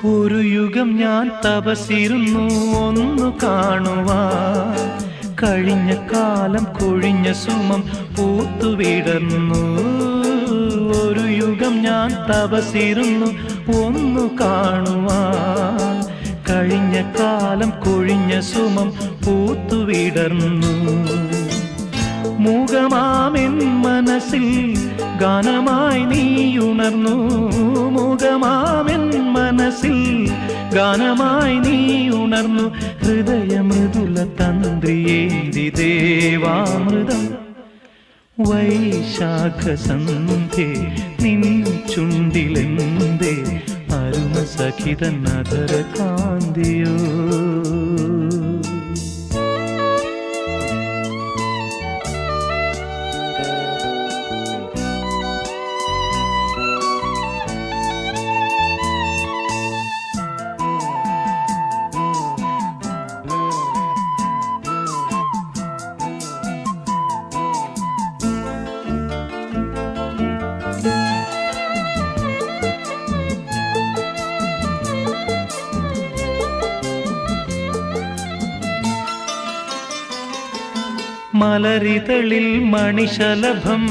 ഒരു യുഗം ഞാൻ തപസിരുന്നു ഒന്നു കാണുവാൻ, കഴിഞ്ഞ കാലം കൊഴിഞ്ഞ സുമം പൂത്തുവിടർന്നു. ഒരു യുഗം ഞാൻ തപസിരുന്നു ഒന്നു കാണുവാൻ, കഴിഞ്ഞ കാലം കൊഴിഞ്ഞ സുമം പൂത്തുവിടർന്നു. മൂകമാമെൻ മനസ്സിൽ ഗാനമായി നീയുണർന്നു. മൂകമാമെൻ മനസ്സിൽ ഗാനമായി നീയുണർന്നു. ഹൃദയമൃദുല തന്ത്രിയേന്തി ദേവാമൃതം വൈശാഖസന്ധ്യേ നിൻ ചുണ്ടിലെന്തേ അരുമ സഖിതൻ അധര കാന്തിയോ. മലരിതളിൽ മണിശലഭം